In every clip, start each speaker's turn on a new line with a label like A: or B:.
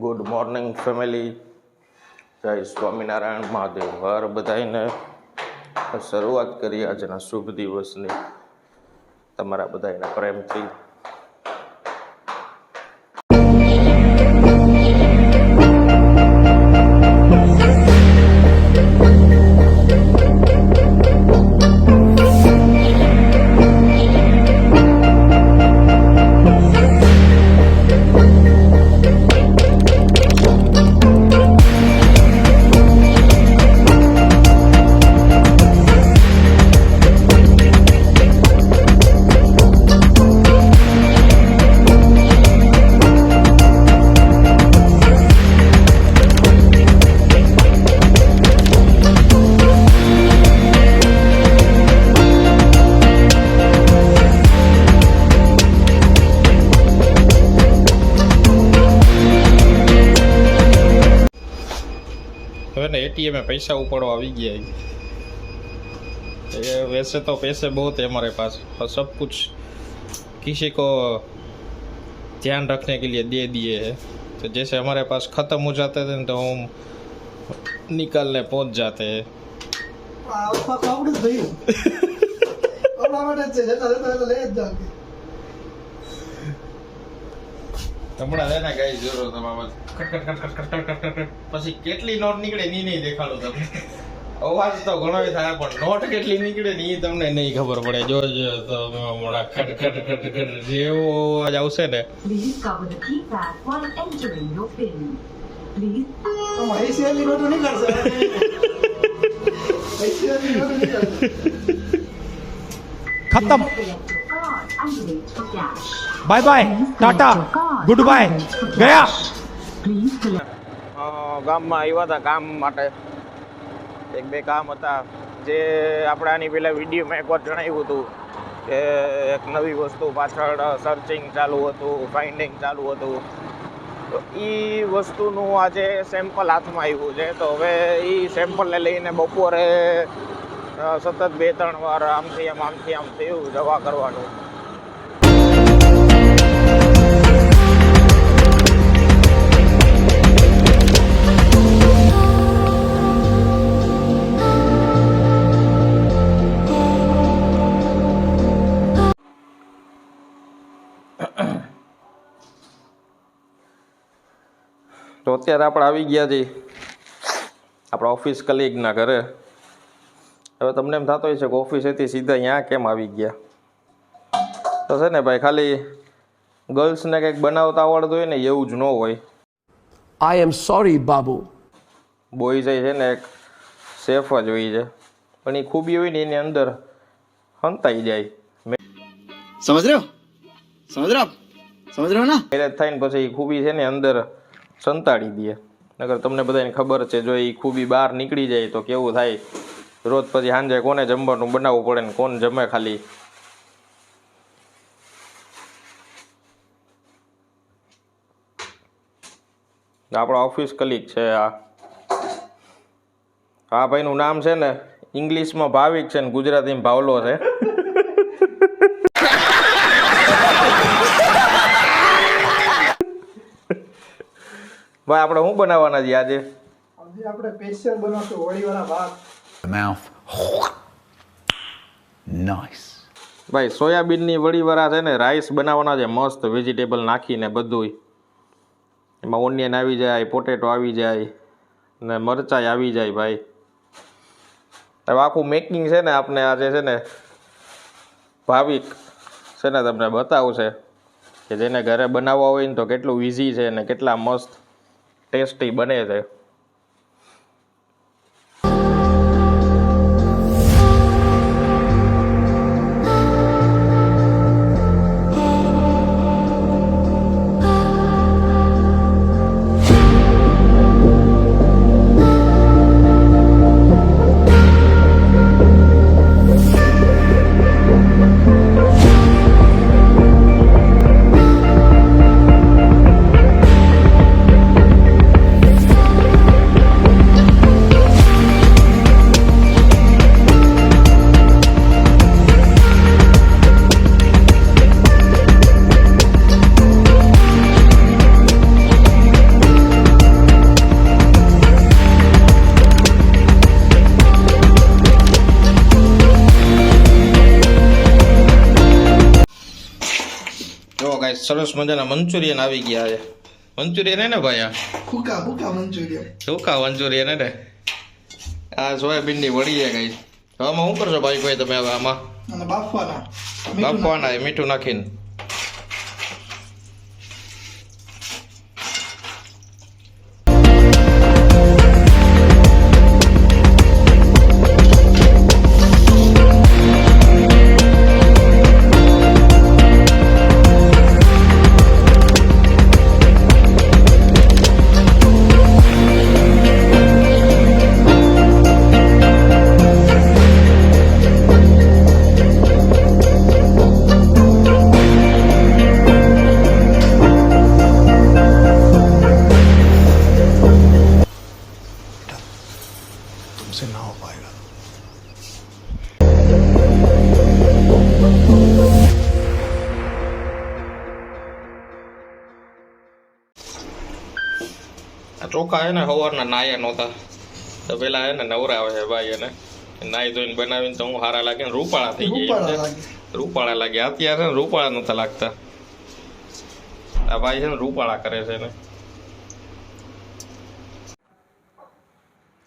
A: Good morning family. જય સ્વામિનારાયણ મહાદેવ હર બધાને શરૂઆત કરી આજના શુભ દિવસની તમારા બધાના પ્રેમથી.
B: હવે ना एटीएम में पैसा उपाड़ो आ गया है। वैसे तो पैसे बहुत है हमारे पास और सब कुछ किसी को ध्यान रखने के लिए दे दिए हैं। तो जैसे हमारे पास ख़त्म हो जाते थे तो हम निकालने पहुंच जाते हैं। હમણાં છે ને કઈ જરૂર તમારે પછી કેટલી નોટ નીકળે ની નહીં દેખાડું તમને. અવાજ તો ઘણો થાય પણ નોટ કેટલી નીકળે ને એ તમને નહીં ખબર પડે. જોજો તો હમણાં ખટ ખટ ખટ ખટ જેવો અવાજ આવશે ને.
C: खत्म bye bye tata goodbye गया.
A: ગામમાં આવ્યા હતા કામ માટે. એક બે કામ હતા જે આપણે આની પહેલા વિડીયોમાં એકવાર જણાવ્યું હતું કે એક નવી વસ્તુ પાછળ સર્ચિંગ ચાલુ હતું, ફાઇન્ડિંગ ચાલુ હતું. તો એ વસ્તુનું આજે સેમ્પલ હાથમાં આવ્યું છે. તો હવે એ સેમ્પલને લઈને બપોરે સતત 2-3 વાર આમથી આમ થયું દવા કરવાનું. તો અત્યારે આપણે આવી ગયા છીએ આપણા ઓફિસ કલીગના ઘરે. હવે તમને એમ થતો હોય છે કે ઓફિસેથી સીધા અહીંયા કેમ આવી ગયા. તો છે ને ભાઈ, ખાલી ગર્લ્સને કંઈક બનાવતા આવડતું હોય ને એવું જ ન હોય.
D: I am sorry, Babu.
A: Boys છે ને એક સેફ જ હોય છે, પણ એ ખૂબી હોય ને એની અંદર હંતાઈ જાય.
E: समझ रहे हो ना.
A: મેરેજ થાય ને પછી એ ખૂબી છે ને અંદર સંતાડી દે. નકર તમને બધાને ખબર છે, જો એ ખૂબી બહાર નીકળી જાય તો કેવું થાય. રોજ પછી સાંજે કોને જમવાનું બનાવવું પડે ને કોણ જમે ખાલી. આપણા ઓફિસ કલીગ છે આ ભાઈનું નામ છે ને ઇંગ્લિશમાં ભાવિક છે ને ગુજરાતીમાં ભાવલો છે. ભાઈ આપણે શું બનાવવાના છીએ આજે?
C: આપણે સ્પેશિયલ બનાવશું હોળીવાળા ભાત.
D: Mouth. Nice.
A: ભાઈ સોયાબીનની વડીવાળા છે ને રાઈસ બનાવવાના છે મસ્ત, વેજીટેબલ નાખીને બધું. એમાં ઓનિયન આવી જાય, પોટેટો આવી જાય ને મરચાઈ આવી જાય. ભાઈ હવે આખું મેકિંગ છે ને આપણે આજે છે ને ભાવિક છે ને તમને બતાવશે કે જેને ઘરે બનાવવા હોય ને તો કેટલું ઇઝી છે ને કેટલા મસ્ત ટેસ્ટી બને છે.
B: જો ગાઈસ સરસ મજાના મંચુરિયન આવી ગયા છે. મંચુરિયન હે ને ભાઈ? આ
E: ભૂકા મંચુરિયન.
B: ચોખા મંચુરિયન હે ને? આ સોયાબીનની વડી છે ગાઈસ. આમાં શું કરશો ભાઈ કોઈ તમે હવે આમાં?
E: અને બાફવાના
B: મીઠું નાખીને.
E: तुमसे ना हो पाएगा.
B: આ ચોખા હે ને સવારના નાયા નહોતા તો પેલા હે ને નવરાવે છે ભાઈ એને નાઈ ધોઈને બનાવીને તો હું સારા લાગે ને રૂપાળા થઈ ગયા. રૂપાળા લાગ્યા અત્યારે છે ને રૂપાળા નહોતા લાગતા. આ ભાઈ છે ને રૂપાળા કરે છે ને.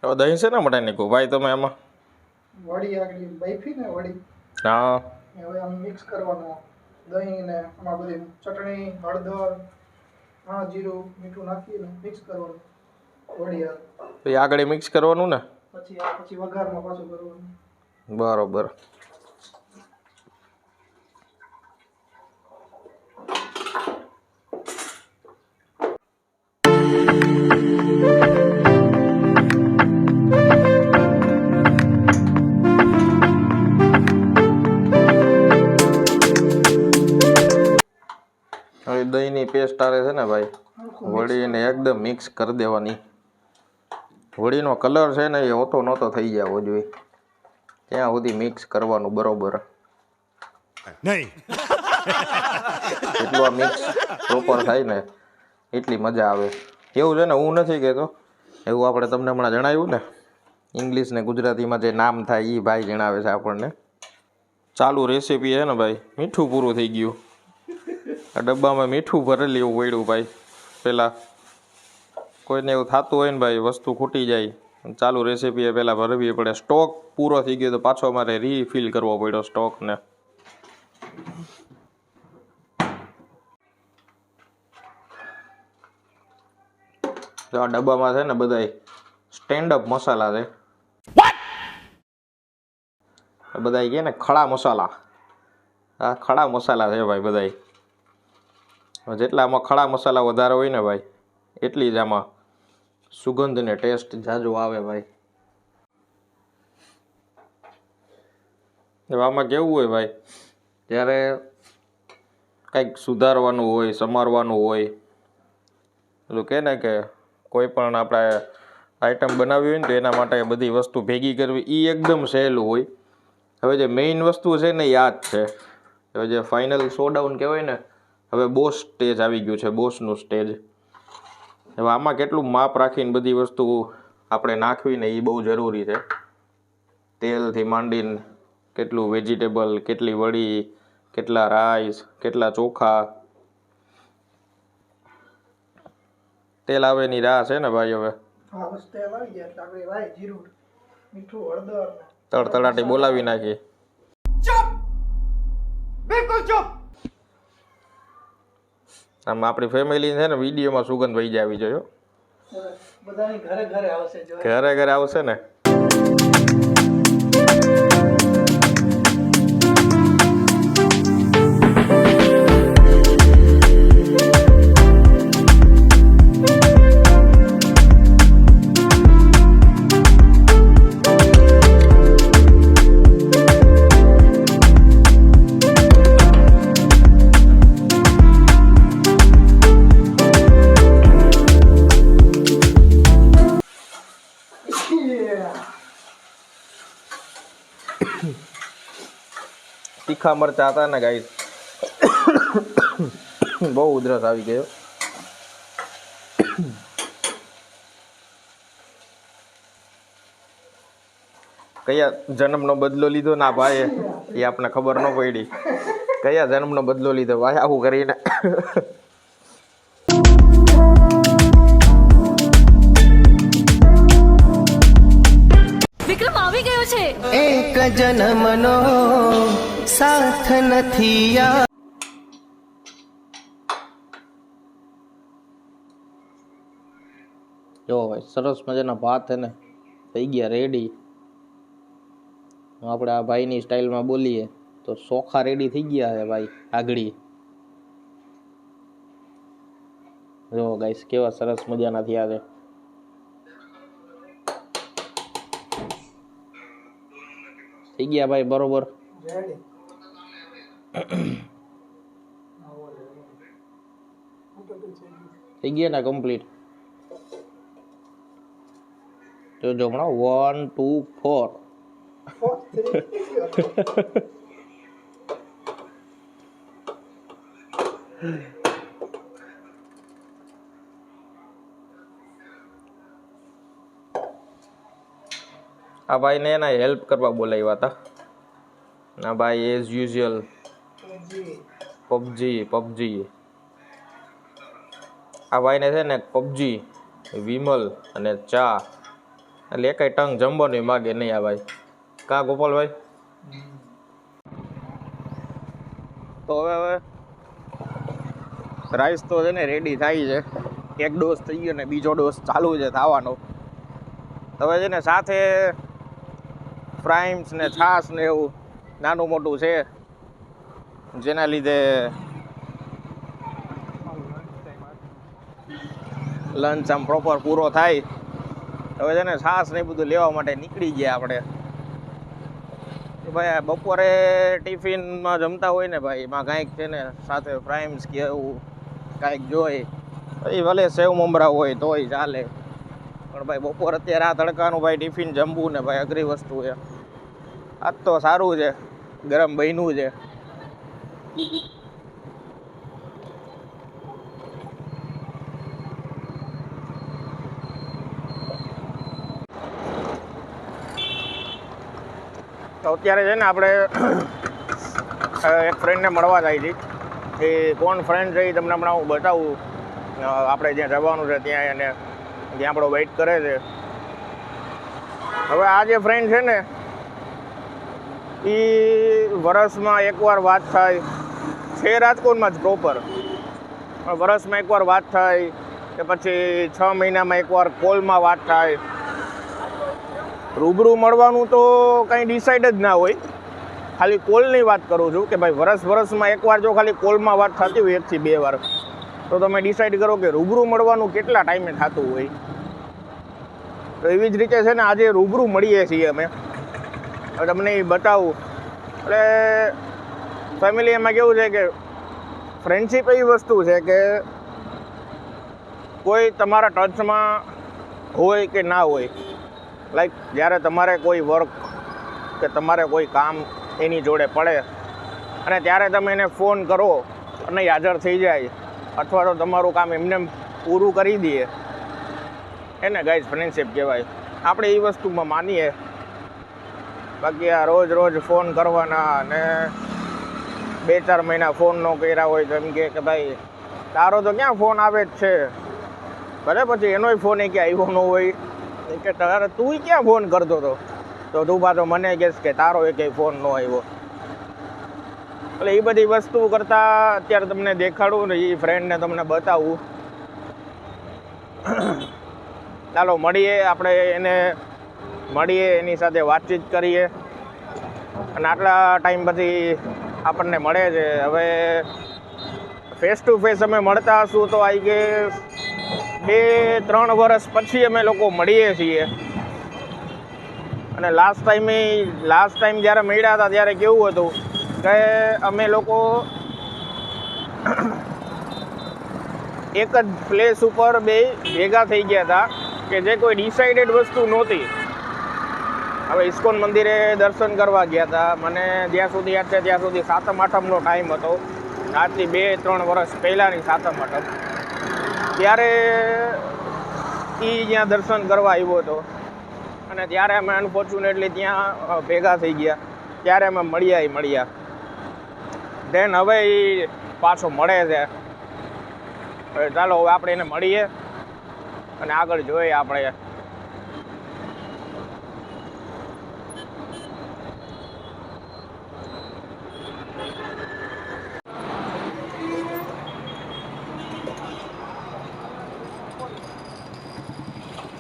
B: હવે દહીં છે ને મટાઈ નાખ્યું ભાઈ તમે એમાં?
E: વડી આગળ બાફી ને વડી
B: હા
E: હવે આમ મિક્સ કરવાનું દહીં ને આમાં બધી ચટણી હળદર જીરું મીઠું નાખીને મિક્સ કરવાનું વડી
B: તો એ આગળ મિક્સ કરવાનું ને
E: પછી વઘારમાં પાછું કરવાનું.
B: બરોબર. હવે દહીંની પેસ્ટ આવે છે ને ભાઈ વળીને એકદમ મિક્સ કરી દેવાની. વળીનો કલર છે ને એ હોતો નહોતો થઈ જવો જોઈએ ત્યાં સુધી મિક્સ કરવાનું બરોબર.
C: नहीं
B: એટલું આ મિક્સ પ્રોપર થાય ને એટલી મજા આવે. એવું છે ને હું નથી કહેતો, એવું આપણે તમને હમણાં જણાવ્યું ને ઇંગ્લિશ ને ગુજરાતીમાં જે નામ થાય એ ભાઈ જણાવે છે આપણને. ચાલુ રેસીપી છે ને ભાઈ મીઠું પૂરું થઈ ગયું. આ ડબ્બામાં મીઠું ભરેલી એવું પડ્યું ભાઈ. પહેલાં કોઈને એવું થતું હોય ને ભાઈ વસ્તુ ખૂટી જાય ચાલુ રેસીપી એ પહેલાં ભરવી પડે. સ્ટોક પૂરો થઈ ગયો તો પાછો મારે રીફિલ કરવો પડ્યો સ્ટોકને. તો આ ડબ્બામાં છે ને બધાય સ્ટેન્ડઅપ મસાલા છે. બધાય કહે ને ખડા મસાલા. આ ખડા મસાલા છે ભાઈ બધાય. જેટલા આમાં ખડા મસાલા વધારે હોય ને ભાઈ એટલી જ આમાં સુગંધ ને ટેસ્ટ જાજો આવે ભાઈ. આમાં કેવું હોય ભાઈ જ્યારે કંઈક સુધારવાનું હોય સમારવાનું હોય પેલું કહે ને કે કોઈ પણ આપણે આઈટમ બનાવવી હોય ને તો એના માટે બધી વસ્તુ ભેગી કરવી એ એકદમ સહેલું હોય. હવે જે મેઇન વસ્તુ છે ને યાદ છે. હવે જે ફાઇનલ શોડાઉન કહેવાય ને હવે બોસ સ્ટેજ આવી ગયું છે, બોસનું સ્ટેજ. હવે આમાં કેટલું માપ રાખીને બધી વસ્તુ આપણે નાખવી ને એ બહુ જરૂરી છે. તેલથી માંડીને કેટલું વેજીટેબલ, કેટલી વડી, કેટલા રાઈસ, કેટલા ચોખા. તેલ આવેની રાહ છે ને ભાઈ હવે.
E: હા બસ તેલ આવી ગયા એટલે આપણે રાઈ જીરું મીઠું હળદર
B: તડતડાટી બોલાવી નાખી.
C: बिल्कुल चुप.
B: આમ આપણી ફેમિલી છે ને વિડીયોમાં સુગંધ વહી જાય આવી જોઈએ.
E: બધાની ઘરે ઘરે આવશે જો
B: ઘરે ઘરે આવશે ને. તીખા મરચા હતા ને ગાઈસ બહુ ઉધરસ આવી ગયો. કયા જન્મનો બદલો લીધો ના ભાઈ એ આપણને ખબર ન પડી.
A: કયા જન્મનો બદલો લીધો ભાઈ આવું કરીને.
F: વિક્રમ આવી ગયો છે.
G: એક જન્મનો સાથ નથી આ.
A: જો ભાઈ સરસ મજાના ભાત હે ને થઈ ગયા રેડી. આપણે આ ભાઈની સ્ટાઇલમાં બોલીએ તો ચોખા રેડી થઈ ગયા છે ભાઈ આગળી. જો ગાઈસ કેવા સરસ મજાના થયા છે. થઈ ગયા ભાઈ બરોબર. થઈ ગયા ને કમ્પ્લીટ. જો હમણાં 1 2 4 આ ભાઈને એના હેલ્પ કરવા બોલાવ્યા હતા. ના ભાઈ એઝ યુઝ્યુઅલ પબજી. આ ભાઈને છે ને પબજી, વિમલ અને ચા એટલે એકાઈ ટંગ જમવાનું માગે નહીં આ ભાઈ. કા ગોપાલભાઈ? તો હવે રાઈસ તો છે ને રેડી થાય છે. એક ડોઝ થઈ ગયો ને બીજો ડોઝ ચાલુ છે થવાનો. હવે છે ને સાથે ફ્રાઈમ્સ ને છાશ ને એવું નાનું મોટું છે જેના લીધે લંચ આમ પ્રોપર પૂરો થાય. હવે છે ને છાશ ને બધું લેવા માટે નીકળી ગયા આપણે. ભાઈ બપોરે ટિફિનમાં જમતા હોય ને ભાઈ એમાં કાંઈક છે ને સાથે ફ્રાઈમ્સ કે એવું કાંઈક જોઈ એ ભલે સેવ મમરા હોય તોય ચાલે. પણ ભાઈ બપોર અત્યારે આ તડકાનું ભાઈ ટિફિન જમવું ને ભાઈ અઘરી વસ્તુ છે. આજ તો સારું છે ગરમ બન્યું છે. તો અત્યારે છે ને આપણે એક ફ્રેન્ડને મળવા જાય છે. એ કોણ ફ્રેન્ડ છે એ તમને હમણાં હું બતાવું. આપણે જ્યાં જવાનું છે ત્યાં એને ત્યાં આપણો વેઇટ કરે છે. હવે આ જે ફ્રેન્ડ છે ને એ વરસમાં એકવાર વાત થાય છે રાજકોટમાં જ પ્રોપર. વરસમાં એકવાર વાત થાય કે પછી 6 મહિનામાં એકવાર કોલમાં વાત થાય. રૂબરૂ મળવાનું તો કંઈ ડિસાઈડ જ ના હોય. ખાલી કોલની વાત કરું છું કે ભાઈ વરસમાં એકવાર જો ખાલી કોલમાં વાત થતી હોય 1 થી 2 વાર તો તમે ડિસાઈડ કરો કે રૂબરૂ મળવાનું કેટલા ટાઈમે થતું હોય. તો એવી જ રીતે છે ને આજે રૂબરૂ મળીએ છીએ અમે. હવે તમને એ બતાવું. એટલે ફેમિલી એમાં કેવું છે કે ફ્રેન્ડશિપ એવી વસ્તુ છે કે કોઈ તમારા ટચમાં હોય કે ના હોય. લાઈક જ્યારે તમારે કોઈ વર્ક કે તમારે કોઈ કામ એની જોડે પડે અને ત્યારે તમે એને ફોન કરો અને હાજર થઈ જાય અથવા તો તમારું કામ એમને પૂરું કરી દે એને ગાઈઝ ફ્રેન્ડશિપ કહેવાય. આપણે એ વસ્તુમાં માનીએ. બાકી આ રોજ ફોન કરવાના અને 2-4 મહિના ફોન ન કર્યા હોય તો એમ કે ભાઈ તારો તો ક્યાં ફોન આવે જ છે. ભલે પછી એનોય ફોન એ ક્યાં આવ્યો ન હોય કે તારે તું ક્યાં ફોન કરતો હતો તો તું પાછો મને કહેશ કે તારો એ કંઈ ફોન ન આવ્યો. એટલે એ બધી વસ્તુ કરતાં અત્યારે તમને દેખાડું ને એ ફ્રેન્ડને તમને બતાવું. ચાલો મળીએ આપણે એને મળીએ એની સાથે વાતચીત કરીએ. અને આટલા ટાઈમ પછી આપણને મળે છે. હવે ફેસ ટુ ફેસ અમે મળતા હશું તો આઈ કે 2-3 વર્ષ પછી અમે લોકો મળીએ છીએ. અને લાસ્ટ ટાઈમ જ્યારે મળ્યા હતા ત્યારે કેવું હતું કે અમે લોકો એક જ પ્લેસ ઉપર ભેગા થઈ ગયા હતા કે જે કોઈ ડિસાઇડેડ વસ્તુ નહોતી. હવે ઇસ્કોન મંદિરે દર્શન કરવા ગયા હતા. મને જ્યાં સુધી યાદ છે ત્યાં સુધી 7મ 8મનો ટાઈમ હતો. આજથી 2-3 વર્ષ પહેલાંની 7મ 8મ. ત્યારે એ ત્યાં દર્શન કરવા આવ્યો હતો અને ત્યારે અમે અનફોર્ચ્યુનેટલી ત્યાં ભેગા થઈ ગયા. ત્યારે અમે મળ્યા. દેન હવે એ પાછો મળે છે. હવે ચાલો હવે આપણે એને મળીએ અને આગળ જોઈએ આપણે.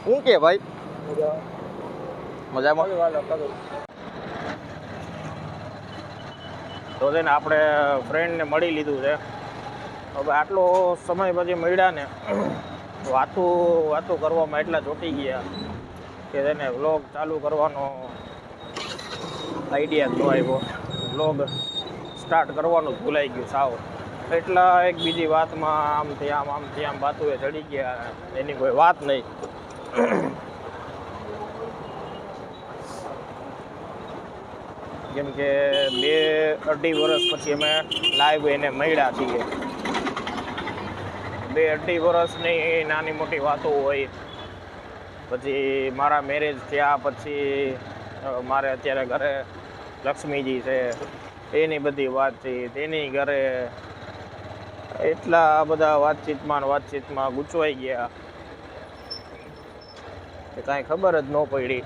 A: શું કે ભાઈ મજામાં? તો છે ને આપણે ફ્રેન્ડને મળી લીધું છે. હવે આટલો સમય પછી મળ્યા ને વાતો કરવામાં એટલા ચોંટી ગયા કે તેને વ્લોગ ચાલુ કરવાનો આઈડિયા જ ન આવ્યો. વ્લોગ સ્ટાર્ટ કરવાનું જ ભૂલાઈ ગયું સાવ. એટલા એક બીજી વાતમાં આમથી આમ વાતો એ ચડી ગયા, એની કોઈ વાત નહીં. કેમ કે 2-2.5 વર્ષ પછી અમે લાઈવ એને મળ્યા છીએ. 2-2.5 વર્ષની નાની મોટી વાતો હોય. પછી મારા મેરેજ થયા પછી મારે અત્યારે ઘરે લક્ષ્મીજી છે એની બધી વાતચીત, એની ઘરે એટલા બધા વાતચીતમાં ગૂંચવાઈ ગયા કે કાંઈ ખબર જ ન પડી.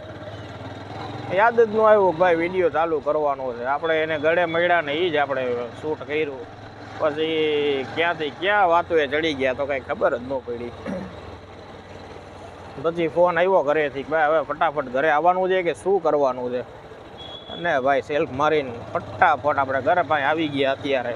A: યાદ જ ન આવ્યું ભાઈ વિડીયો ચાલુ કરવાનો છે. આપણે એને ગળે મળ્યા ને એ જ આપણે શૂટ કર્યું. પછી ક્યાંથી ક્યાં વાતો એ ચડી ગયા તો કાંઈ ખબર જ ન પડી. પછી ફોન આવ્યો ઘરેથી ભાઈ હવે ફટાફટ ઘરે આવવાનું છે કે શું કરવાનું છે. અને ભાઈ સેલ્ફ મારીને ફટાફટ આપણે ઘરે પાસે આવી ગયા અત્યારે.